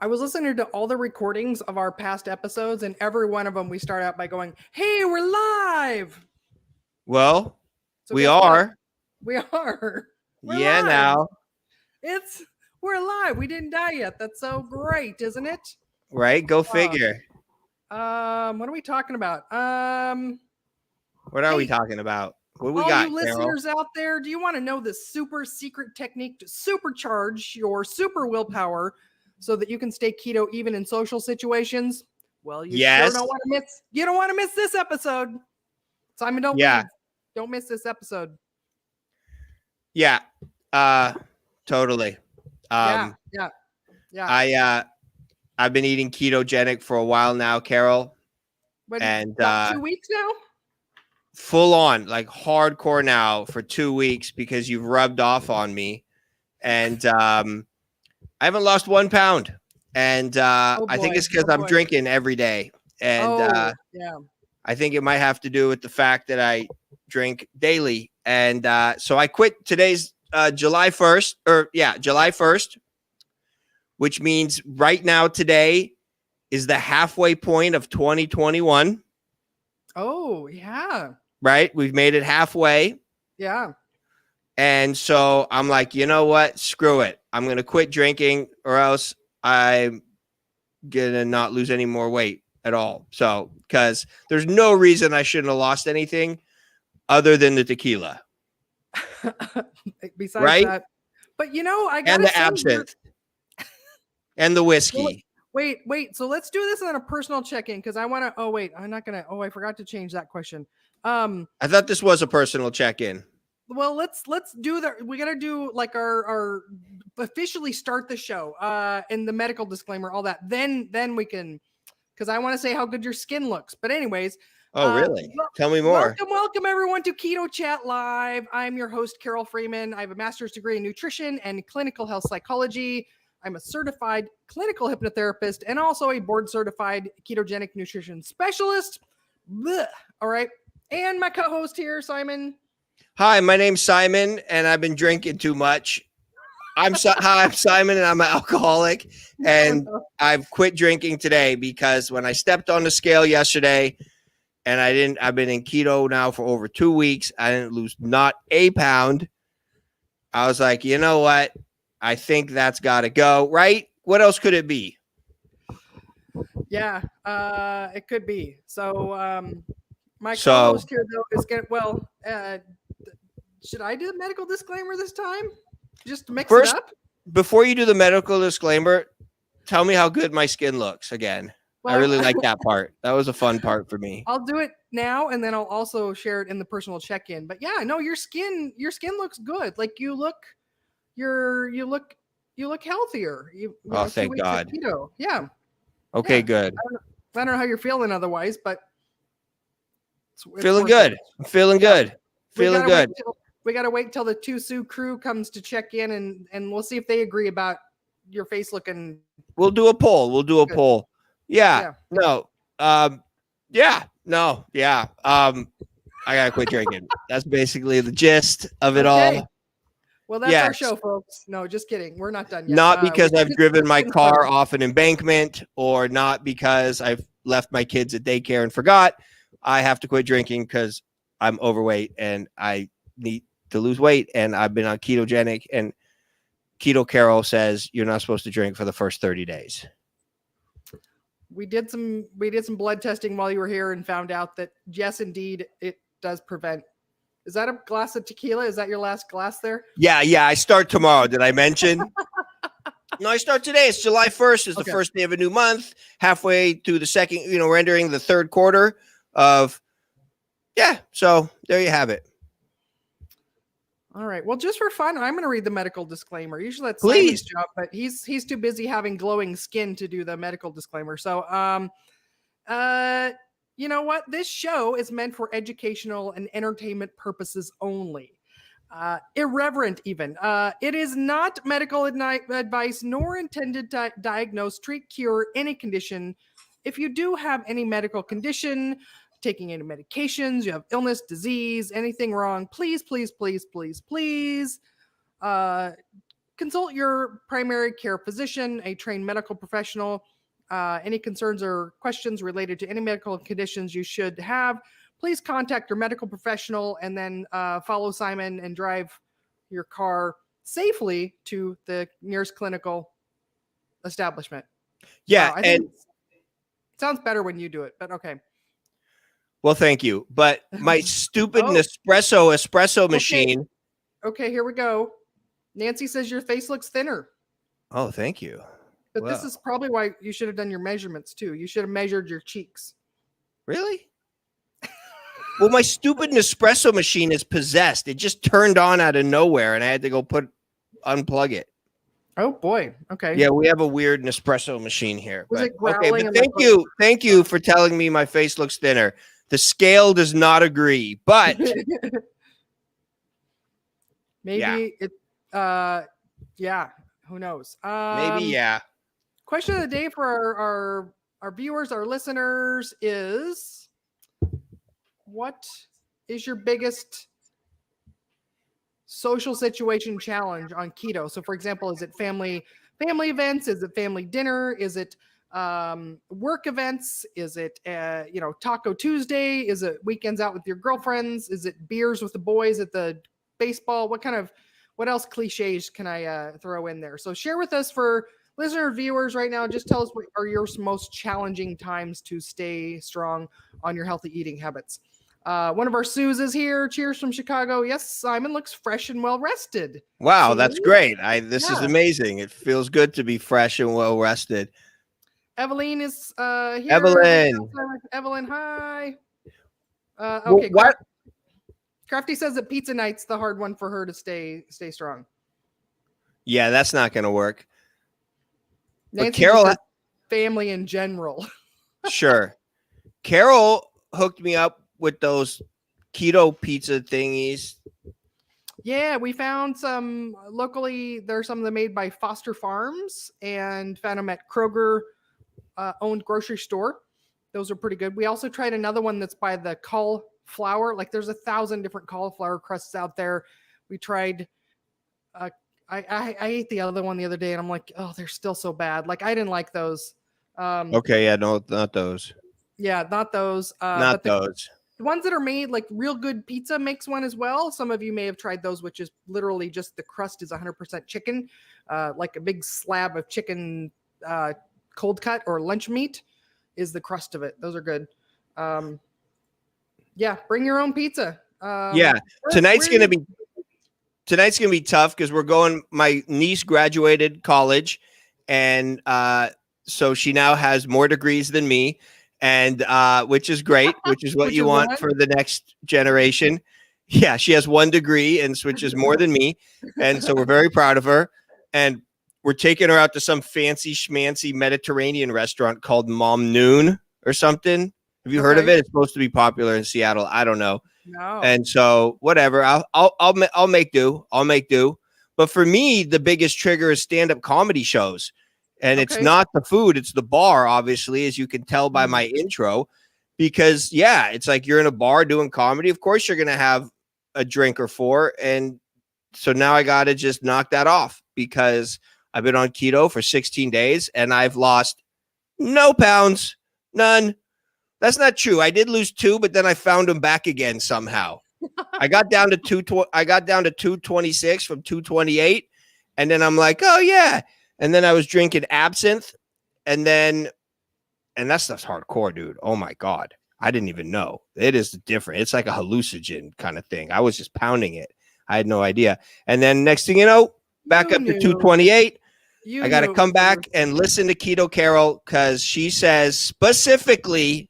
I was listening to all the recordings of our past episodes, and every one of them we start out by going, "Hey, we're live." Well, So we guess what? are. We are. We're Yeah, live. now. We're alive. We didn't die yet. That's so great, isn't it? Right? Go figure. What are we talking about? What are we hey, talking about? What do we all got, you Carol? listeners out there, do you want to know the super secret technique to supercharge your super willpower so that you can stay keto even in social situations? Well, you sure Yes. don't want to miss. You don't want to miss this episode. Simon, don't Yeah. leave. Don't miss this episode. Yeah. Totally. Yeah. I've been eating ketogenic for a while now, Carol. But And about 2 weeks now? Full on, like hardcore now for 2 weeks because you've rubbed off on me. And I haven't lost 1 pound. And I think it's because I'm drinking every day. And yeah. I think it might have to do with the fact that I drink daily. And so I quit. Today's July 1st, which means right now today is the halfway point of 2021. Oh, yeah. Right? We've made it halfway. Yeah. And so I'm like, you know what? Screw it. I'm going to quit drinking or else I'm going to not lose any more weight at all. So, because there's no reason I shouldn't have lost anything other than the tequila. Besides that. But I got and the absinthe and the whiskey. Well, wait. So let's do this on a personal check-in because I want to. Oh wait, I'm not gonna. Oh, I forgot to change that question. I thought this was a personal check-in. Well, let's do that. We gotta do like our officially start the show. And the medical disclaimer, all that. Then we can, because I want to say how good your skin looks. But anyways. Oh, really? Tell me more. Welcome everyone to Keto Chat Live. I'm your host, Carol Freeman. I have a master's degree in nutrition and clinical health psychology. I'm a certified clinical hypnotherapist and also a board certified ketogenic nutrition specialist. Blech. All right. And my co-host here, Simon. Hi, my name's Simon, and I've been drinking too much. I'm Simon, and I'm an alcoholic, and I've quit drinking today because when I stepped on the scale yesterday, and I've been in keto now for over 2 weeks. I didn't lose not a pound. I was like, you know what? I think that's got to go, right? What else could it be? Yeah, it could be. So, my co-host here, though, is should I do the medical disclaimer this time? Just to mix it up? Before you do the medical disclaimer, tell me how good my skin looks again. Well, I really like that part. That was a fun part for me. I'll do it now, and then I'll also share it in the personal check-in. But yeah, no, your skin looks good. Like you look healthier. Oh, thank God. Keto. Yeah. Okay, good. I don't know how you're feeling otherwise, but feeling good. I'm feeling good. Feeling good. We gotta wait till the Two Sue crew comes to check in, and we'll see if they agree about your face looking. We'll do a poll. Yeah. No. Yeah. No. Yeah. I gotta quit drinking. That's basically the gist of it all. Well, that's our show, folks. No, just kidding. We're not done yet. Not because I've driven my car off an embankment, or not because I've left my kids at daycare and forgot. I have to quit drinking because I'm overweight and I need to lose weight. And I've been on ketogenic, and Keto Carol says you're not supposed to drink for the first 30 days. We did some blood testing while you were here and found out that yes, indeed, it does prevent. Is that a glass of tequila? Is that your last glass there? Yeah. I start tomorrow. Did I mention? No, I start today. It's July 1st. It's the first day of a new month. Halfway through the second, we're entering the third quarter of. Yeah. So there you have it. All right. Well, just for fun, I'm going to read the medical disclaimer. Usually that's Simon's job, but he's too busy having glowing skin to do the medical disclaimer. So, you know what? This show is meant for educational and entertainment purposes only. Irreverent even. It is not medical advice nor intended to diagnose, treat, cure any condition. If you do have any medical condition, taking any medications, you have illness, disease, anything wrong, please consult your primary care physician, a trained medical professional. Any concerns or questions related to any medical conditions you should have, please contact your medical professional and then follow Simon and drive your car safely to the nearest clinical establishment. Yeah. I think it sounds better when you do it, but okay. Well, thank you. But my stupid espresso machine. Okay, here we go. Nancy says your face looks thinner. Oh, thank you. But this is probably why you should have done your measurements too. You should have measured your cheeks. Really? Well, my stupid Nespresso machine is possessed. It just turned on out of nowhere, and I had to go unplug it. Oh boy. Okay. Yeah, we have a weird Nespresso machine here. Was it okay, growling? but thank you for telling me my face looks thinner. The scale does not agree, but maybe it. Yeah. Who knows? Maybe yeah. Question of the day for our viewers, our listeners is: what is your biggest social situation challenge on keto? So, for example, is it family events? Is it family dinner? Is it work events? Is it Taco Tuesday? Is it weekends out with your girlfriends? Is it beers with the boys at the baseball? What else cliches can I throw in there? So share with us for listener viewers right now. Just tell us what are your most challenging times to stay strong on your healthy eating habits. One of our Sues is here. Cheers from Chicago. Yes, Simon looks fresh and well rested. Wow, So, that's great. This is amazing. It feels good to be fresh and well rested. Evelyn is here. Evelyn, hi. Okay, what? Crafty says that pizza night's the hard one for her to stay strong. Yeah, that's not going to work. Nancy, Carol, family in general. Sure. Carol hooked me up with those keto pizza thingies. Yeah, we found some locally. There's some that are made by Foster Farms and found them at Kroger owned grocery store. Those are pretty good. We also tried another one that's by the cauliflower. Like there's 1,000 different cauliflower crusts out there. We tried. I ate the other one the other day, and I'm like, oh, they're still so bad. Like I didn't like those. Okay, yeah, no, not those. Yeah, not those. Not those. The ones that are made, like Real Good Pizza makes one as well. Some of you may have tried those, which is literally just the crust is 100% chicken, like a big slab of chicken cold cut or lunch meat is the crust of it. Those are good. Yeah, bring your own pizza. Tonight's gonna be tough because my niece graduated college, and so she now has more degrees than me, and which is great, which is what you want for the next generation. Yeah, she has 1 degree, and which is more than me, and so we're very proud of her. And we're taking her out to some fancy schmancy Mediterranean restaurant called Mom Noon or something. Have you heard of it? It's supposed to be popular in Seattle. I don't know. No. And so whatever, I'll make do. I'll make do. But for me, the biggest trigger is stand-up comedy shows. And it's not the food, it's the bar, obviously, as you can tell by my intro. Because it's like you're in a bar doing comedy. Of course, you're gonna have a drink or 4. And so now I gotta just knock that off because I've been on keto for 16 days and I've lost no pounds, none. That's not true. I did lose 2, but then I found them back again somehow. I got down to 226 from 228, and then I'm like, oh yeah. And then I was drinking absinthe, and that stuff's hardcore, dude. Oh my god, I didn't even know. It is different. It's like a hallucinogen kind of thing. I was just pounding it. I had no idea. And then next thing you know, back up to 228. I got to come back and listen to Keto Carol because she says specifically,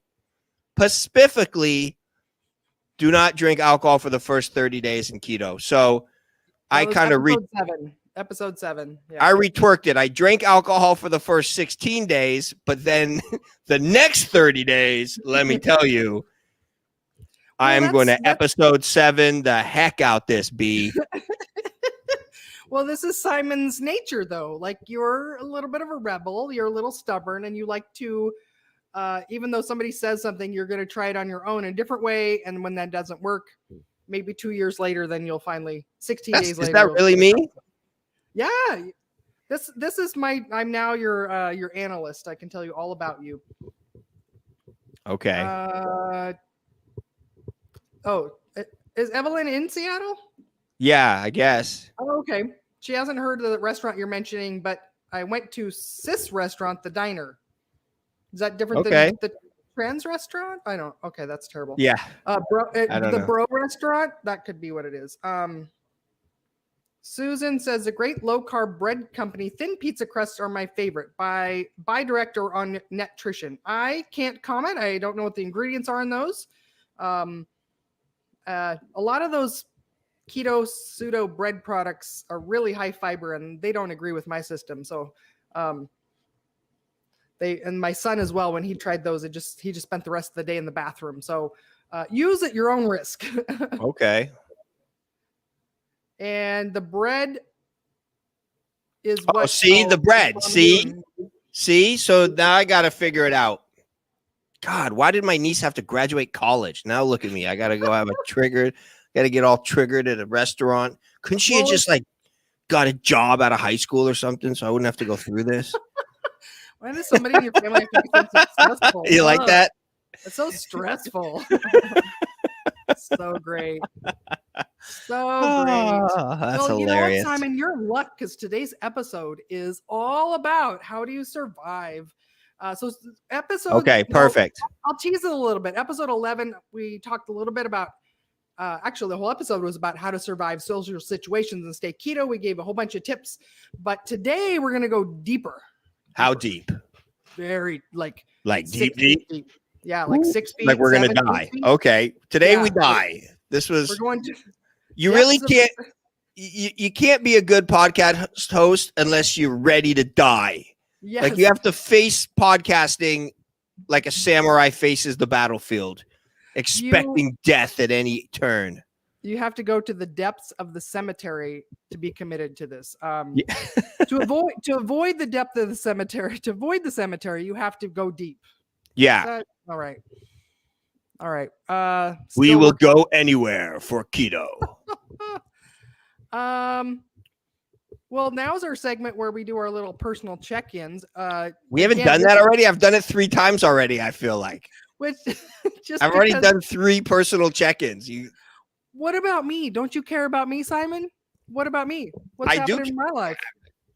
do not drink alcohol for the first 30 days in keto. So I kind of episode 7. Yeah. I retworked it. I drank alcohol for the first 16 days, but then the next 30 days, let me tell you, I am going to episode 7 the heck out this B. Well, this is Simon's nature, though. Like you're a little bit of a rebel. You're a little stubborn, and you like to. Even though somebody says something, you're going to try it on your own in a different way. And when that doesn't work, maybe 2 years later, then you'll finally, 16 days later. Is that really me? Yeah. This is I'm now your analyst. I can tell you all about you. Okay. Is Evelyn in Seattle? Yeah, I guess. Oh, okay. She hasn't heard of the restaurant you're mentioning, but I went to Sis Restaurant, the diner. Is that different Okay. than the Trans Restaurant? I don't. Okay, that's terrible. Yeah. I don't the know. Bro Restaurant. That could be what it is. Susan says a great low carb bread company. Thin pizza crusts are my favorite. By director on Nutrition. I can't comment. I don't know what the ingredients are in those. A lot of those keto pseudo bread products are really high fiber, and they don't agree with my system. So, and my son as well. When he tried those, he just spent the rest of the day in the bathroom. So, use at your own risk. Okay. And the bread is Oh, what? see the bread. See. So now I got to figure it out. God, why did my niece have to graduate college? Now look at me. I got to go have a trigger. Got to get all triggered at a restaurant. Couldn't she have just like got a job out of high school or something so I wouldn't have to go through this? Why does somebody in your family have to be so successful? You like that? It's so stressful. So great. So great. That's hilarious. You know what, Simon, you're in luck because today's episode is all about how do you survive. Okay, perfect. I'll tease it a little bit. Episode 11, we talked a little bit about, actually the whole episode was about how to survive social situations and stay keto. We gave a whole bunch of tips, but today we're going to go deeper. How deep? Very like deep. Yeah, like 6 feet. Like we're going to die. Feet. Okay. Today we die. We're going to. You really can't. You can't be a good podcast host unless you're ready to die. Yes. Like you have to face podcasting like a samurai faces the battlefield, expecting death at any turn. You have to go to the depths of the cemetery to be committed to this. To avoid the depth of the cemetery, you have to go deep. Yeah. All right. We will go anywhere for keto. Well, now's our segment where we do our little personal check-ins. We haven't done that already. I've done it 3 times already. I feel like. I've already done 3 personal check-ins. What about me? Don't you care about me, Simon? What about me? What's happening in my life?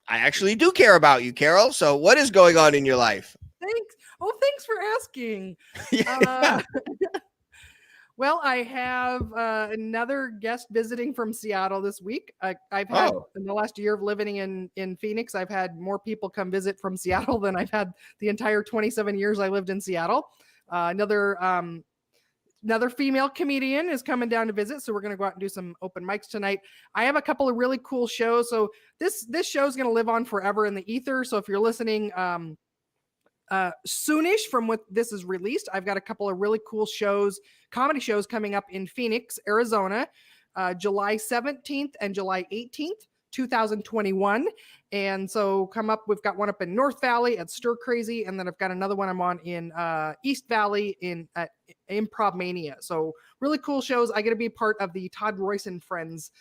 I actually do care about you, Carol. So what is going on in your life? Thanks. Oh, thanks for asking. Yeah. Well, I have another guest visiting from Seattle this week. I've had in the last year of living in Phoenix, I've had more people come visit from Seattle than I've had the entire 27 years I lived in Seattle. Another female comedian is coming down to visit, so we're going to go out and do some open mics tonight. I have a couple of really cool shows, so this show is going to live on forever in the ether. So if you're listening soonish from what this is released, I've got a couple of really cool comedy shows coming up in Phoenix, Arizona, July 17th and July 18th, 2021. And so come up, we've got one up in North Valley at Stir Crazy, and then I've got another one I'm on in East Valley at Improv Mania. So really cool shows. I get to be part of the Todd Royce and Friends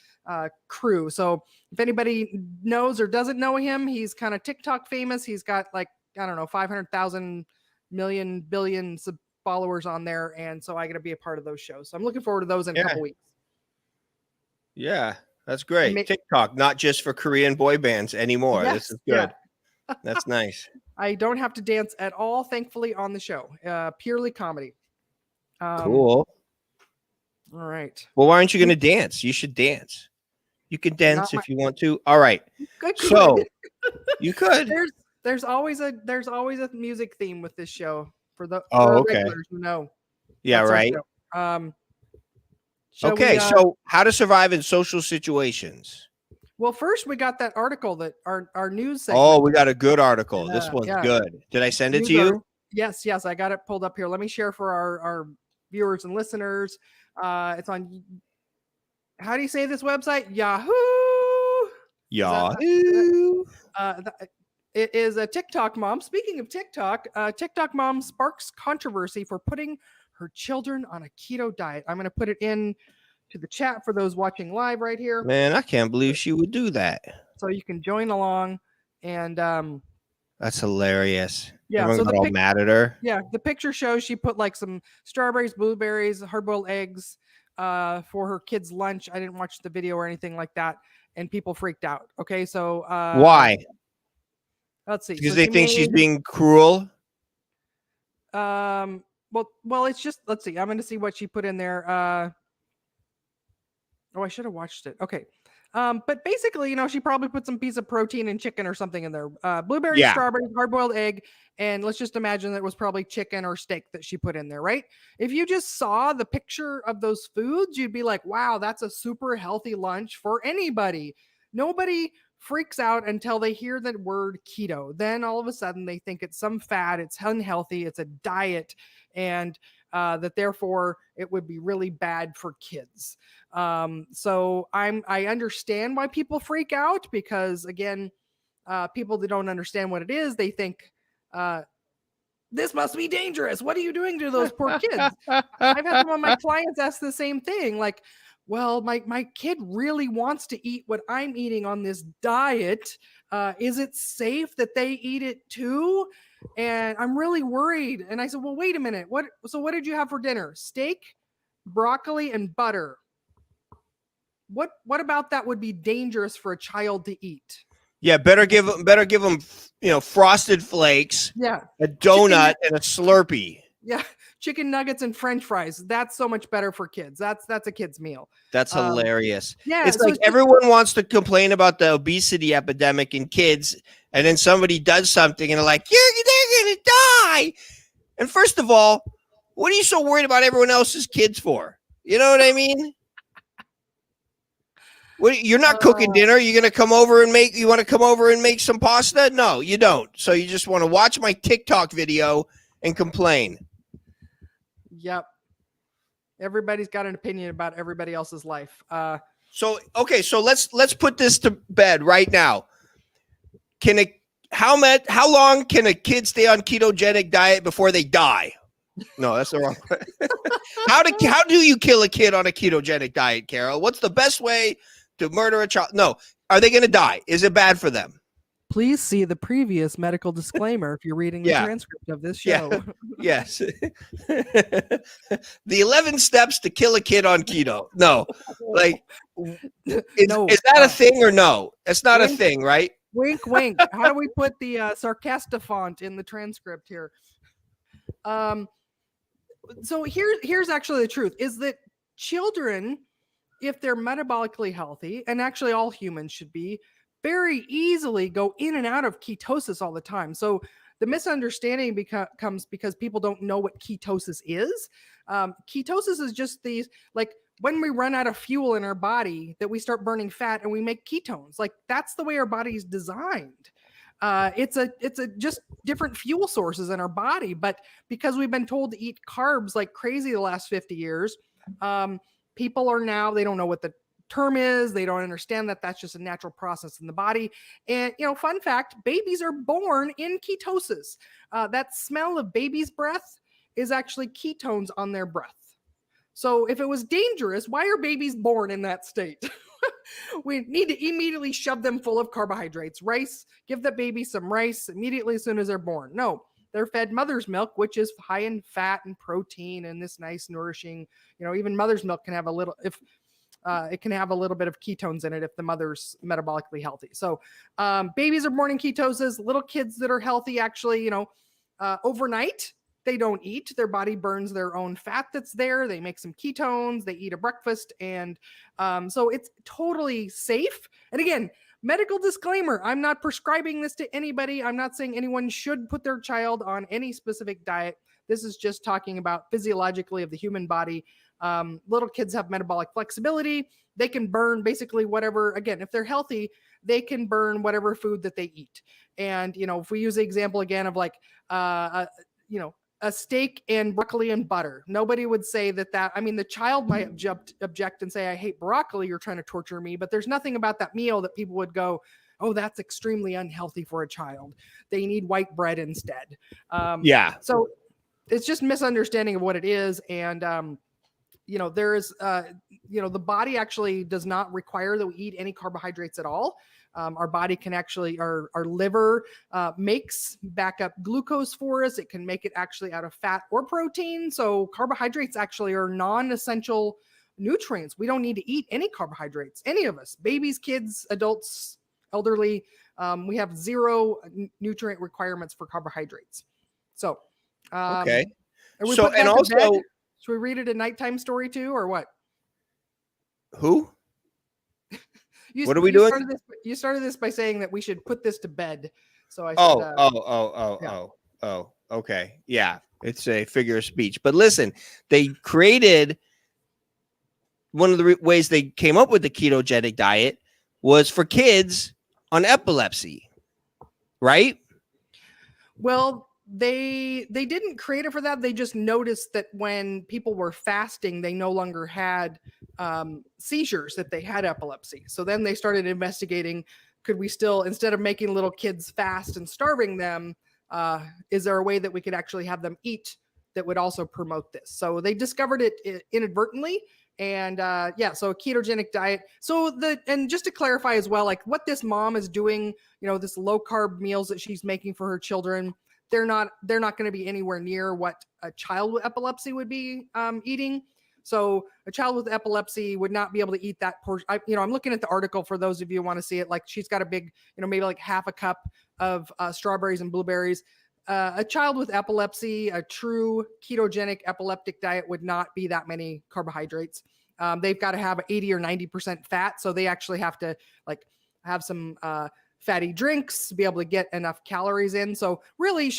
crew. So if anybody knows or doesn't know him, he's kind of TikTok famous. He's got like, I don't know, 500,000 million billion followers on there. And so I got to be a part of those shows. So I'm looking forward to those in a couple weeks. Yeah, that's great. TikTok, not just for Korean boy bands anymore. Yes, this is good. Yeah. That's nice. I don't have to dance at all, thankfully, on the show. Purely comedy. Cool. All right. Well, why aren't you going to dance? You should dance. You can dance if you want to. All right. So you could. There's always a music theme with this show for the regulars who know. Yeah, right. So how to survive in social situations. Well, first we got that article that our news segment. Oh, we got a good article. This one's good. Did I send it to you? Yes, I got it pulled up here. Let me share for our viewers and listeners. It's on. How do you say this website? Yahoo. Yahoo. It is a TikTok mom. Speaking of TikTok, TikTok mom sparks controversy for putting her children on a keto diet. I'm going to put it in to the chat for those watching live right here. Man, I can't believe she would do that. so you can join along. And That's hilarious. yeah, Everyone so got all mad at her. yeah, the picture shows she put like some strawberries, blueberries, hard-boiled eggs for her kids' lunch. I didn't watch the video or anything like that, and people freaked out. Okay, so Why? let's see. Because So they she think she's made, being cruel. well, it's just, let's see. I'm going to see what she put in there. Oh, I should have watched it. Okay. But basically, she probably put some piece of protein and chicken or something in there. Blueberries, Yeah. strawberries, hard-boiled egg, and let's just imagine that it was probably chicken or steak that she put in there, right? If you just saw the picture of those foods, you'd be like, wow, that's a super healthy lunch for anybody. Nobody freaks out until they hear the word keto. Then all of a sudden they think it's some fad, it's unhealthy, it's a diet, and that therefore it would be really bad for kids. So I understand why people freak out, because again, people that don't understand what it is, they think this must be dangerous. What are you doing to those poor kids? I've had some of my clients ask the same thing, like, well, my kid really wants to eat what I'm eating on this diet. Is it safe that they eat it too? And I'm really worried. And I said, well, wait a minute. What did you have for dinner? Steak, broccoli, and butter. What about that would be dangerous for a child to eat? Yeah, better give them frosted flakes, Yeah, a donut, and a Slurpee. Yeah, chicken nuggets and French fries. That's so much better for kids. That's a kid's meal. That's hilarious. Yeah, it's like everyone wants to complain about the obesity epidemic in kids, and then somebody does something and they're like, they're gonna die. And first of all, what are you so worried about everyone else's kids for? You know what I mean? You're not cooking dinner. You're gonna come over and make. You want to come over and make some pasta? No, you don't. So you just want to watch my TikTok video and complain. Yep. Everybody's got an opinion about everybody else's life. So let's put this to bed right now. How long can a kid stay on ketogenic diet before they die? No, that's the wrong way. How do you kill a kid on a ketogenic diet, Carol? What's the best way to murder a child? No. Are they going to die? Is it bad for them? Please see the previous medical disclaimer if you're reading the transcript of this show. Yeah. Yes. The 11 steps to kill a kid on keto. No. Like, is that a thing or no? It's not a thing, right? Wink, wink. How do we put the sarcastic font in the transcript here? So here's actually the truth, is that children, if they're metabolically healthy, and actually all humans should be, very easily go in and out of ketosis all the time. So the misunderstanding becomes because people don't know what ketosis is. Ketosis is just these, like, when we run out of fuel in our body, that we start burning fat and we make ketones. Like, that's the way our body's designed. It's a just different fuel sources in our body. But because we've been told to eat carbs like crazy the last 50 years, people are now, they don't know what the term is. They don't understand that that's just a natural process in the body. And, fun fact, babies are born in ketosis. That smell of baby's breath is actually ketones on their breath. So if it was dangerous, why are babies born in that state? We need to immediately shove them full of carbohydrates. Rice, give the baby some rice immediately as soon as they're born. No, they're fed mother's milk, which is high in fat and protein and this nice nourishing, even mother's milk can have a little, it can have a little bit of ketones in it if the mother's metabolically healthy. So babies are born in ketosis. Little kids that are healthy, actually, overnight, they don't eat. Their body burns their own fat that's there. They make some ketones. They eat a breakfast. And so it's totally safe. And again, medical disclaimer, I'm not prescribing this to anybody. I'm not saying anyone should put their child on any specific diet. This is just talking about physiologically of the human body. Little kids have metabolic flexibility. They can burn basically whatever, again, if they're healthy, they can burn whatever food that they eat. And, if we use the example again of like, a steak and broccoli and butter, nobody would say that, the child might object and say, I hate broccoli, you're trying to torture me. But there's nothing about that meal that people would go, oh, that's extremely unhealthy for a child. They need white bread instead. So it's just misunderstanding of what it is. And, there is, the body actually does not require that we eat any carbohydrates at all. Our body can actually, our liver makes backup glucose for us. It can make it actually out of fat or protein. So carbohydrates actually are non-essential nutrients. We don't need to eat any carbohydrates, any of us, babies, kids, adults, elderly. We have zero nutrient requirements for carbohydrates. So, Okay. are we So, putting and that to bed? also, Should we read it a nighttime story too, or what? who? You, What are we you doing? You started this by saying that we should put this to bed. So I said, Okay. Yeah. It's a figure of speech. But listen, they created one of the ways they came up with the ketogenic diet was for kids on epilepsy, right? well, they didn't create it for that. They just noticed that when people were fasting, they no longer had seizures, that they had epilepsy. So then they started investigating, could we still, instead of making little kids fast and starving them, is there a way that we could actually have them eat that would also promote this? So they discovered it inadvertently. And so a ketogenic diet. And just to clarify as well, like what this mom is doing, this low carb meals that she's making for her children, they're not going to be anywhere near what a child with epilepsy would be eating. So a child with epilepsy would not be able to eat that portion. I'm looking at the article for those of you who want to see it. Like she's got a big, maybe like half a cup of strawberries and blueberries. A child with epilepsy, a true ketogenic epileptic diet would not be that many carbohydrates. They've got to have 80 or 90% fat. So they actually have to like have some fatty drinks to be able to get enough calories in. So really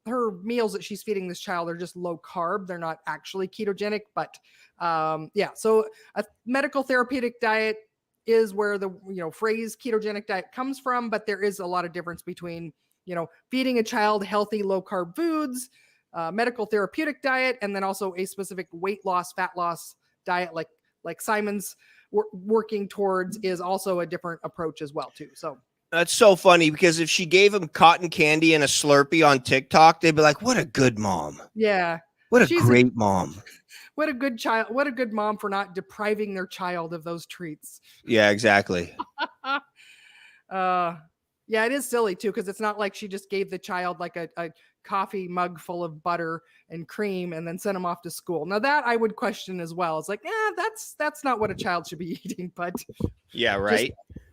her meals that she's feeding this child are just low carb. They're not actually ketogenic, but so a medical therapeutic diet is where the phrase ketogenic diet comes from, but there is a lot of difference between feeding a child healthy low carb foods, medical therapeutic diet, and then also a specific weight loss, fat loss diet like Simon's working towards is also a different approach as well too. So that's so funny because if she gave him cotton candy and a Slurpee on TikTok, they'd be like, what a good mom. Yeah. What a great mom. What a good child. What a good mom for not depriving their child of those treats. Yeah, exactly. Yeah, it is silly too, because it's not like she just gave the child like a coffee mug full of butter and cream and then sent him off to school. Now that I would question as well. It's like, that's not what a child should be eating, but yeah, right.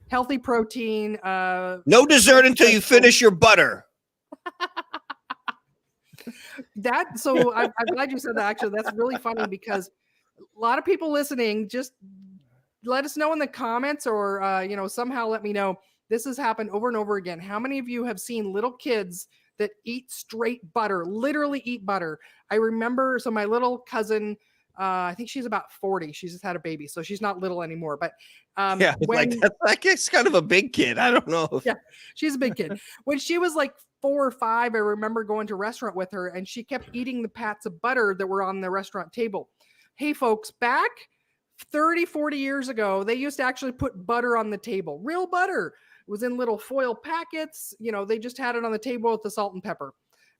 Healthy protein. No dessert until you finish your butter. So I'm glad you said that. Actually, that's really funny because a lot of people listening, just let us know in the comments or somehow let me know. This has happened over and over again. How many of you have seen little kids that eat straight butter, literally eat butter? I remember, so my little cousin, I think she's about 40. She's just had a baby, so she's not little anymore. But it's kind of a big kid. I don't know. Yeah, she's a big kid. When she was like 4 or 5, I remember going to a restaurant with her, and she kept eating the pats of butter that were on the restaurant table. Hey, folks, back 30, 40 years ago, they used to actually put butter on the table, real butter. It was in little foil packets. They just had it on the table with the salt and pepper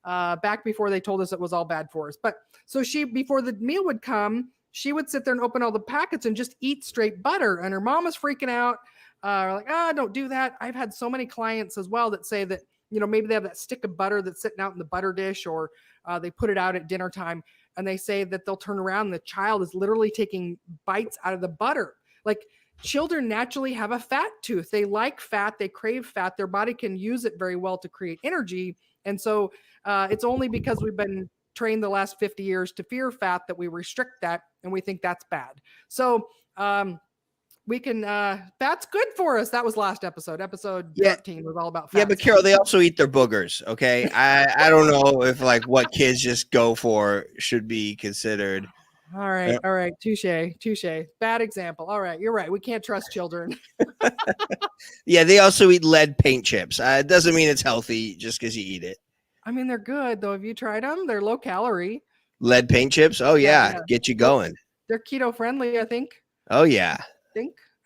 back before they told us it was all bad for us. But so before the meal would come, she would sit there and open all the packets and just eat straight butter. And her mom was freaking out. Don't do that. I've had so many clients as well that say that, maybe they have that stick of butter that's sitting out in the butter dish, or they put it out at dinner time, and they say that they'll turn around and the child is literally taking bites out of the butter. Like, children naturally have a fat tooth. They like fat. They crave fat. Their body can use it very well to create energy. And so it's only because we've been trained the last 50 years to fear fat that we restrict that, and we think that's bad. So we can, fat's good for us. That was last episode. Episode 13 was all about fat. Yeah, but Carol, they also eat their boogers, okay? I don't know if like what kids just go for should be considered. All right. Touche. Bad example. All right. You're right. We can't trust children. Yeah, they also eat lead paint chips. It doesn't mean it's healthy just because you eat it. I mean, they're good, though. Have you tried them? They're low calorie. Lead paint chips? Oh, yeah. Get you going. They're keto friendly, I think. Oh, yeah.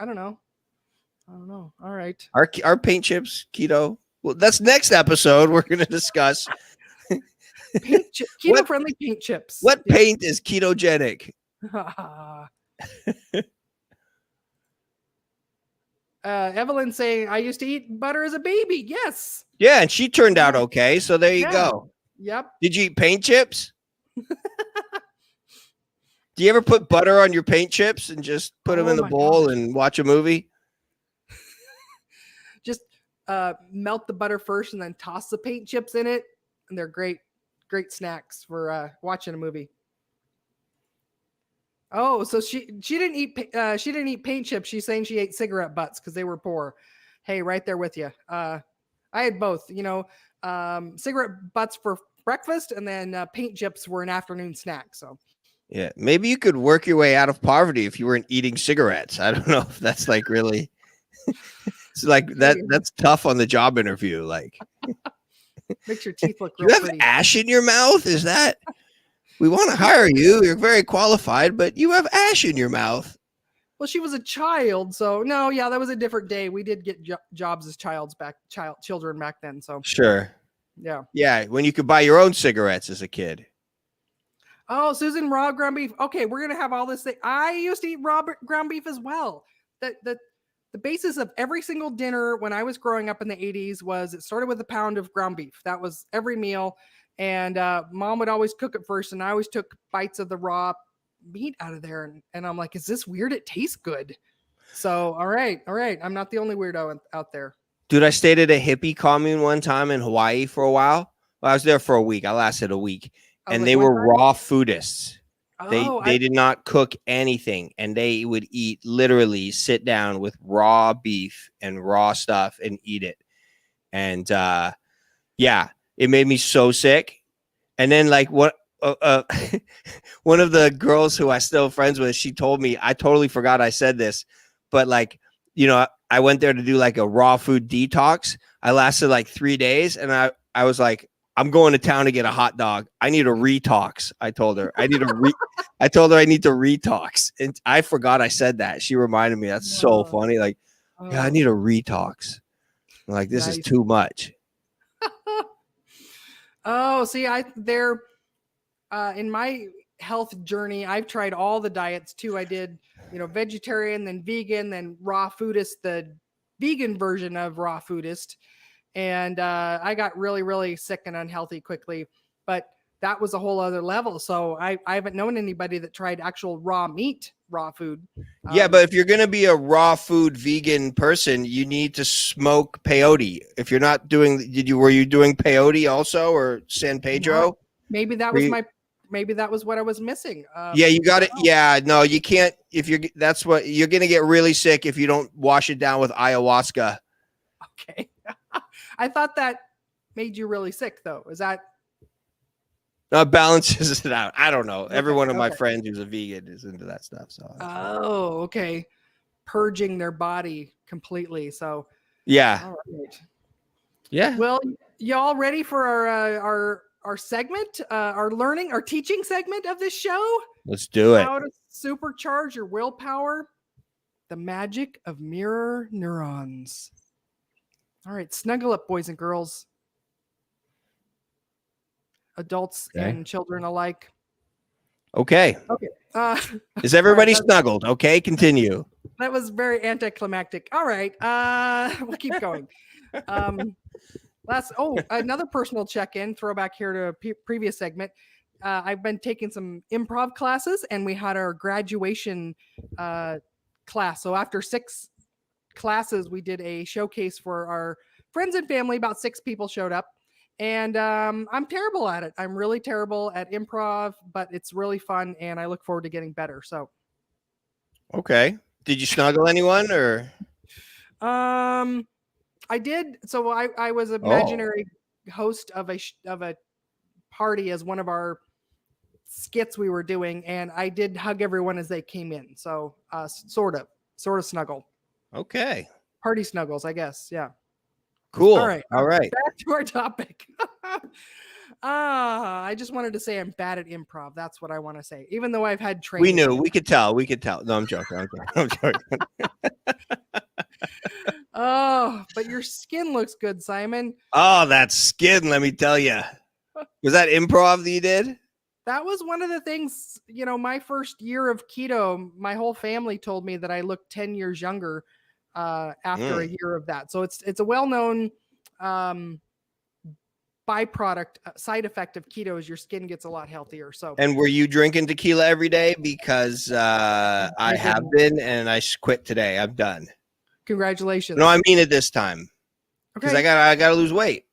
I don't know. All right. Our paint chips, keto. Well, that's next episode. We're going to discuss. Keto-friendly paint chips. What paint is ketogenic? Evelyn saying, I used to eat butter as a baby. Yes. Yeah, and she turned out okay. So there you go. Yep. Did you eat paint chips? Do you ever put butter on your paint chips and just put them in the bowl and watch a movie? Just melt the butter first and then toss the paint chips in it. And they're great snacks for watching a movie. Oh, so she didn't eat paint chips. She's saying she ate cigarette butts because they were poor. Hey, right there with you. I had both. Cigarette butts for breakfast, and then paint chips were an afternoon snack. So yeah, maybe you could work your way out of poverty if you weren't eating cigarettes. I don't know if that's like really. It's like that's tough on the job interview. Like, makes your teeth look real you have pretty. ash in your mouth? Is that? We want to hire you. You're very qualified, but you have ash in your mouth. Well, she was a child, so no, yeah, that was a different day. We did get jobs as children back then. So sure, yeah, when you could buy your own cigarettes as a kid. Oh, Susan, raw ground beef. Okay, we're gonna have all this thing. I used to eat raw ground beef as well. The basis of every single dinner when I was growing up in the 80s was it started with a pound of ground beef. That was every meal. And mom would always cook it first, and I always took bites of the raw meat out of there. And I'm like, is this weird? It tastes good. So, all right. I'm not the only weirdo out there. Dude, I stayed at a hippie commune one time in Hawaii for a while. Well, I was there for a week. I lasted a week. And they were raw foodists. They did not cook anything. And they would literally sit down with raw beef and raw stuff and eat it. And yeah. It made me so sick. And then like what one of the girls who I still friends with, she told me, I totally forgot I said this, but like, I went there to do like a raw food detox. I lasted like 3 days and I was like, I'm going to town to get a hot dog. I need a retox. I told her I need to retox. And I forgot I said that. She reminded me. That's so funny. Like, yeah, I need a retox. I'm like, this is too much. Oh, see, in my health journey, I've tried all the diets too. I did, vegetarian, then vegan, then raw foodist, the vegan version of raw foodist. And I got really, really sick and unhealthy quickly, but that was a whole other level. So I haven't known anybody that tried actual raw food. Yeah, but if you're going to be a raw food vegan person, you need to smoke peyote. If you're not doing, were you doing peyote also or San Pedro? No, maybe that was what I was missing. Yeah, you got it. Yeah, no, you can't. You're going to get really sick if you don't wash it down with ayahuasca. Okay. I thought that made you really sick though. Is that? Balances it out. I don't know. Every one of my friends who's a vegan is into that stuff. So. Oh, okay. Purging their body completely. So. Yeah. All right. Yeah. Well, y'all ready for our segment, our teaching segment of this show? Let's do it. How to supercharge your willpower. The magic of mirror neurons. All right, snuggle up, boys and girls. Adults and children alike. Okay. Is everybody snuggled? Okay, continue. That was very anticlimactic. All right. We'll keep going. Another personal check-in, throwback here to a previous segment. I've been taking some improv classes, and we had our graduation class. So after 6 classes, we did a showcase for our friends and family. About 6 people showed up. And I'm terrible at it. I'm really terrible at improv, but it's really fun, and I look forward to getting better. So, okay. Did you snuggle anyone or? I did. So I was imaginary host of a party as one of our skits we were doing, and I did hug everyone as they came in. So sort of snuggle. Okay. Party snuggles, I guess. Yeah. Cool. All right. Back to our topic. I just wanted to say I'm bad at improv. That's what I want to say. Even though I've had training. We knew. We could tell. No, I'm joking. I'm joking. Oh, but your skin looks good, Simon. Oh, that skin, let me tell you. Was that improv that you did? That was one of the things, my first year of keto, my whole family told me that I looked 10 years younger after a year of that. So it's a well-known byproduct side effect of keto is your skin gets a lot healthier. So And were you drinking tequila every day? Because I have been, and I quit today. I'm done. Congratulations. No, I mean it this time. Because Okay. I gotta lose weight.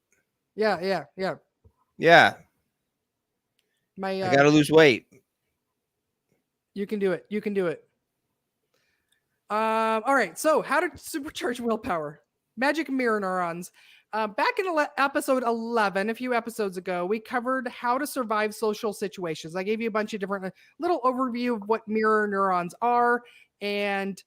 Yeah. Yeah. I gotta lose weight. You can do it. You can do it. All right. So, how to supercharge willpower? Magic mirror neurons. Back in episode 11, a few episodes ago, we covered how to survive social situations. I gave you a bunch of different little overview of what mirror neurons are and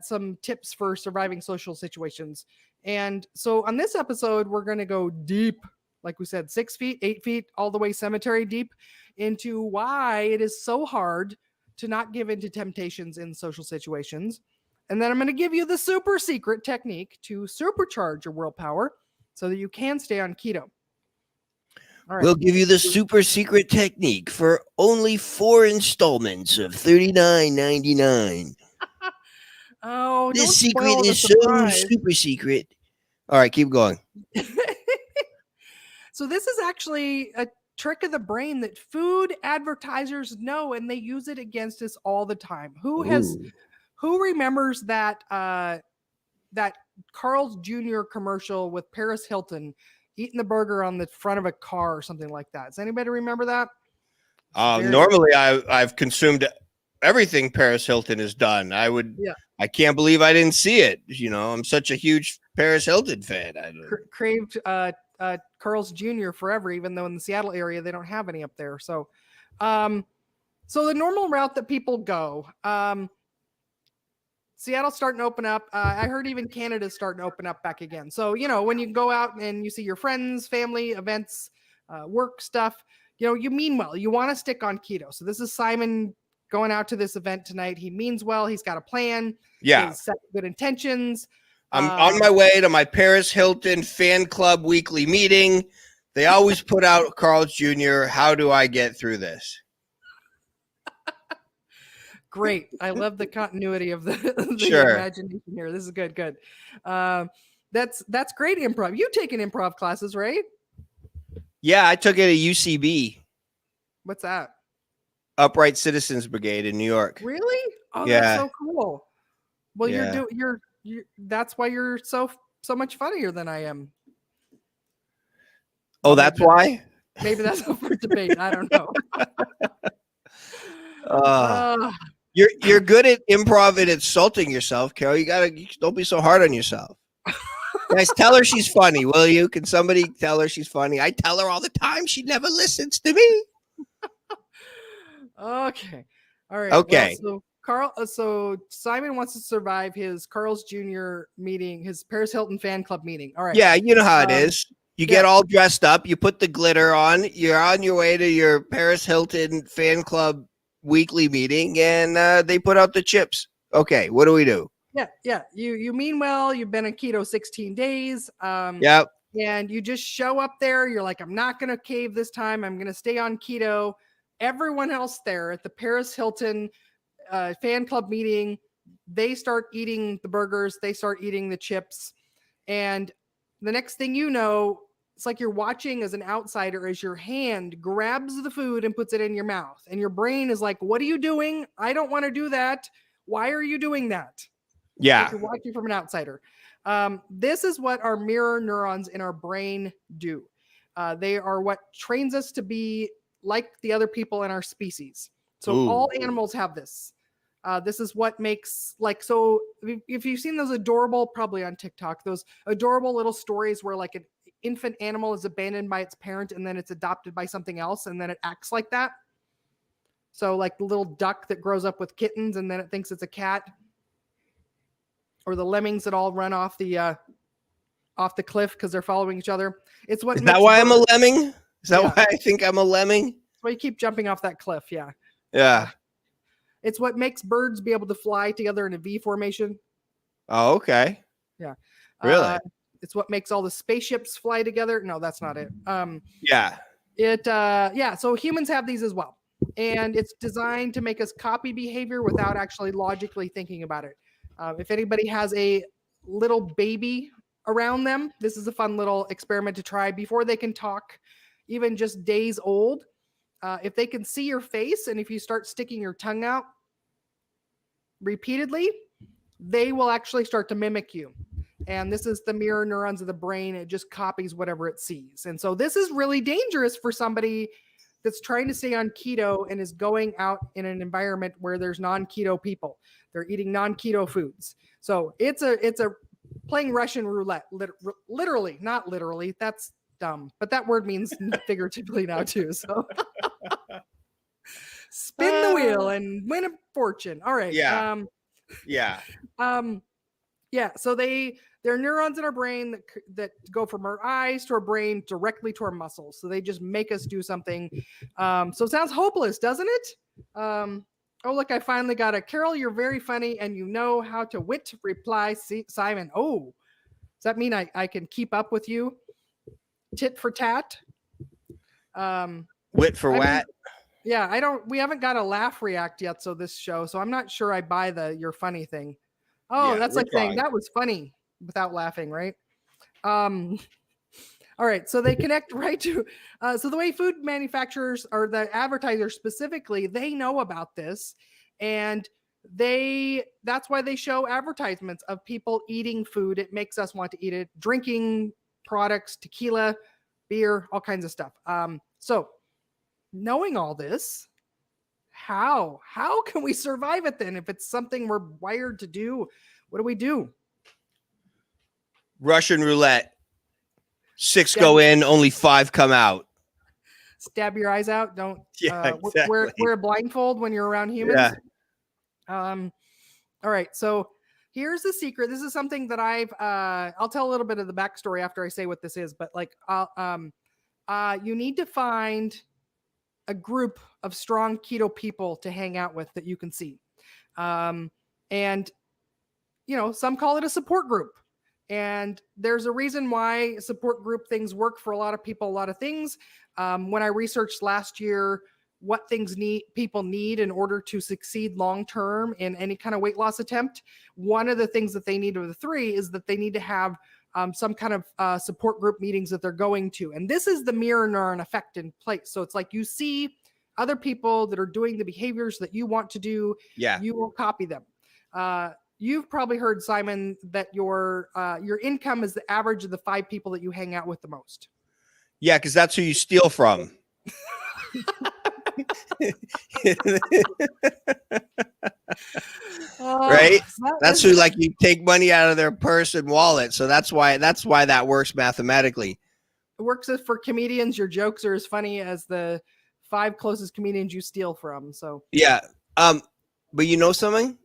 some tips for surviving social situations. And so on this episode, we're going to go deep, like we said, 6 feet, 8 feet, all the way cemetery deep into why it is so hard to not give in to temptations in social situations. And then I'm going to give you the super secret technique to supercharge your willpower so that you can stay on keto. All right. We'll give you the super secret technique for only 4 installments of $39.99. Oh, this secret is so super secret. All right, keep going. So this is actually a trick of the brain that food advertisers know, and they use it against us all the time. Who remembers that that Carl's Jr. commercial with Paris Hilton eating the burger on the front of a car or something like that? Does anybody remember that? Normally, I've consumed everything Paris Hilton has done. I can't believe I didn't see it. You know, I'm such a huge Paris Hilton fan. Craved Carl's Jr. forever, even though in the Seattle area they don't have any up there. So, so the normal route that people go. Seattle's starting to open up. I heard even Canada's starting to open up back again. So, you know, when you go out and you see your friends, family, events, work stuff, you know, you mean well. You want to stick on keto. So this is Simon going out to this event tonight. He means well. He's got a plan. Yeah. He's set good intentions. I'm on my way to my Paris Hilton fan club weekly meeting. They always put out Carl's Jr. How do I get through this? Great. I love the continuity of the imagination here. This is good. Good. That's great improv. You've taken improv classes, right? Yeah, I took it at UCB. What's that? Upright Citizens Brigade in New York. Really? Oh, yeah. That's so cool. Well, you're that's why you're so much funnier than I am. Oh, that's why? Maybe that's up for debate. I don't know. You're good at improv and insulting yourself, Carol. Don't be so hard on yourself. Guys, tell her she's funny, will you? Can somebody tell her she's funny? I tell her all the time. She never listens to me. Okay. All right. Okay. Well, so Simon wants to survive his Carl's Jr. meeting, his Paris Hilton fan club meeting. All right. Yeah, you know how it is. You get all dressed up. You put the glitter on. You're on your way to your Paris Hilton fan club weekly meeting, and they put out the chips. Okay, what do we do? Yeah. You mean well. You've been on keto 16 days. Yep. And you just show up there. You're like, I'm not going to cave this time. I'm going to stay on keto. Everyone else there at the Paris Hilton fan club meeting, they start eating the burgers. They start eating the chips. And the next thing you know, it's like you're watching as an outsider as your hand grabs the food and puts it in your mouth. And your brain is like, what are you doing? I don't want to do that. Why are you doing that? Yeah. Like you're watching from an outsider. This is what our mirror neurons in our brain do. They are what trains us to be like the other people in our species. So all animals have this. This is what makes so if you've seen those adorable, probably on TikTok, those adorable little stories where like an infant animal is abandoned by its parent and then it's adopted by something else and then it acts like that. So like the little duck that grows up with kittens and then it thinks it's a cat. Or the lemmings that all run off the cliff because they're following each other. It's what. Is that why I'm a lemming? Is that why I think I'm a lemming? That's why you keep jumping off that cliff. Yeah. Yeah. It's what makes birds be able to fly together in a V formation. Oh, okay. Yeah. Really? It's what makes all the spaceships fly together. No, that's not it. Yeah. So humans have these as well, and it's designed to make us copy behavior without actually logically thinking about it. If anybody has a little baby around them, this is a fun little experiment to try before they can talk, even just days old. If they can see your face and if you start sticking your tongue out repeatedly, they will actually start to mimic you. And this is the mirror neurons of the brain. It just copies whatever it sees. And so this is really dangerous for somebody that's trying to stay on keto and is going out in an environment where there's non-keto people. They're eating non-keto foods. So it's a playing Russian roulette, literally, not literally. That's dumb, but that word means figuratively now too. So spin the wheel and win a fortune. All right. Yeah. Yeah. So there are neurons in our brain that go from our eyes to our brain directly to our muscles. So they just make us do something. So it sounds hopeless, doesn't it? Oh, look, I finally got it. Carol, you're very funny and you know how to wit reply, Simon. Oh, does that mean I can keep up with you? Tit for tat? Wit for wat? Yeah, we haven't got a laugh react yet. So this show, so I'm not sure I buy you're funny thing. Oh, yeah, that's like saying that was funny without laughing, right? All right, so they connect right to so the way food manufacturers or the advertisers specifically, they know about this, and that's why they show advertisements of people eating food. It makes us want to eat it, drinking products, tequila, beer, all kinds of stuff. So knowing all this, how can we survive it then? If it's something we're wired to do, what do we do? Russian roulette. 6 go in, only 5 come out. Stab your eyes out. Don't exactly. wear a blindfold when you're around humans. Yeah. All right. So here's the secret. This is something that I'll tell a little bit of the backstory after I say what this is, but you need to find a group of strong keto people to hang out with that you can see. And some call it a support group. And there's a reason why support group things work for a lot of people, a lot of things. When I researched last year what things people need in order to succeed long-term in any kind of weight loss attempt, one of the things that they need of the 3 is that they need to have some kind of support group meetings that they're going to. And this is the mirror neuron effect in place. So it's like you see other people that are doing the behaviors that you want to do. Yeah. You will copy them. You've probably heard, Simon, that your income is the average of the 5 people that you hang out with the most. Yeah, because that's who you steal from. Right? That's who you take money out of their purse and wallet. So that's why that works mathematically. It works for comedians. Your jokes are as funny as the 5 closest comedians you steal from. So yeah. But you know something?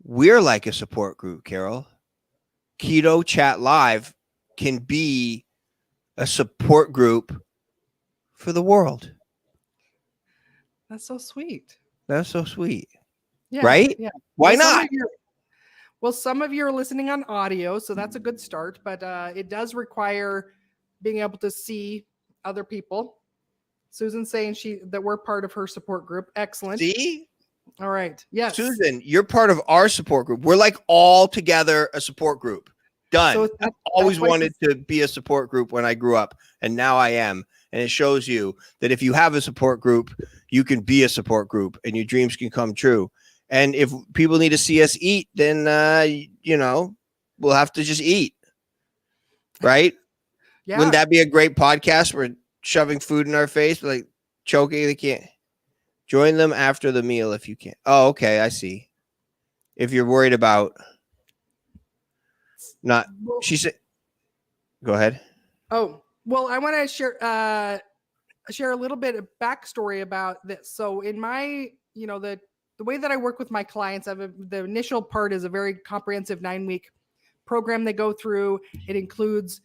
We're like a support group, Carol. Keto Chat Live can be a support group for the world. That's so sweet. That's so sweet. Yeah, right? Yeah. Why not? Some of you are listening on audio, so that's a good start, but it does require being able to see other people. Susan's saying that we're part of her support group. Excellent. See? All right. Yes. Susan, you're part of our support group. We're all together a support group. Done. So I've always wanted to be a support group when I grew up, and now I am. And it shows you that if you have a support group, you can be a support group and your dreams can come true. And if people need to see us eat, then, we'll have to just eat. Right? Yeah. Wouldn't that be a great podcast? We're shoving food in our face, choking. They can't. Join them after the meal if you can. Oh, okay. I see. If you're worried about she said, go ahead. Oh, well, I want to share a little bit of backstory about this. So in my, the way that I work with my clients, the initial part is a very comprehensive 9-week program they go through. It includes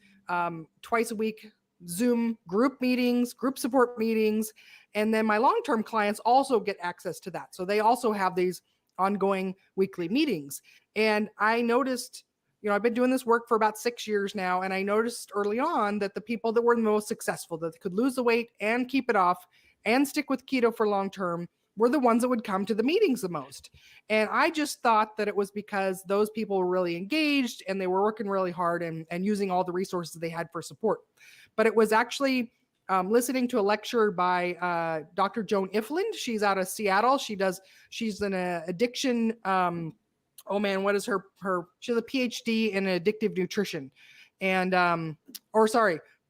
twice a week Zoom group meetings, group support meetings. And then my long-term clients also get access to that. So they also have these ongoing weekly meetings. And I noticed, I've been doing this work for about 6 years now. And I noticed early on that the people that were the most successful, that could lose the weight and keep it off and stick with keto for long-term, were the ones that would come to the meetings the most. And I just thought that it was because those people were really engaged and they were working really hard and using all the resources they had for support. But it was actually listening to a lecture by Dr. Joan Ifland. She's out of Seattle. She's an addiction. Oh man, what is her? She has a PhD in addictive nutrition, and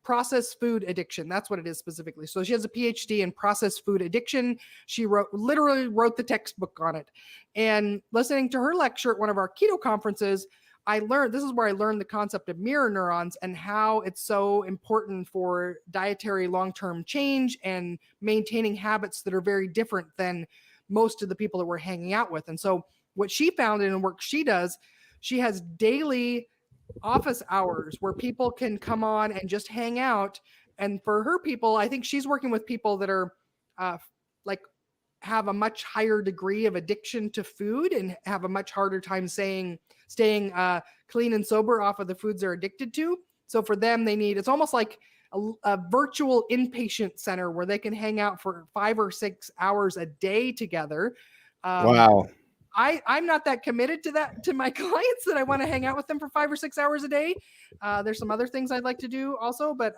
processed food addiction. That's what it is specifically. So she has a PhD in processed food addiction. She literally wrote the textbook on it. And listening to her lecture at one of our keto conferences, this is where I learned the concept of mirror neurons and how it's so important for dietary long-term change and maintaining habits that are very different than most of the people that we're hanging out with. And so what she found in the work she does, she has daily office hours where people can come on and just hang out. And for her people, I think she's working with people that are have a much higher degree of addiction to food and have a much harder time staying clean and sober off of the foods they're addicted to. So for them, it's almost like a virtual inpatient center where they can hang out for 5 or 6 hours a day together. Wow. I'm not that committed to my clients that I want to hang out with them for 5 or 6 hours a day. There's some other things I'd like to do also, but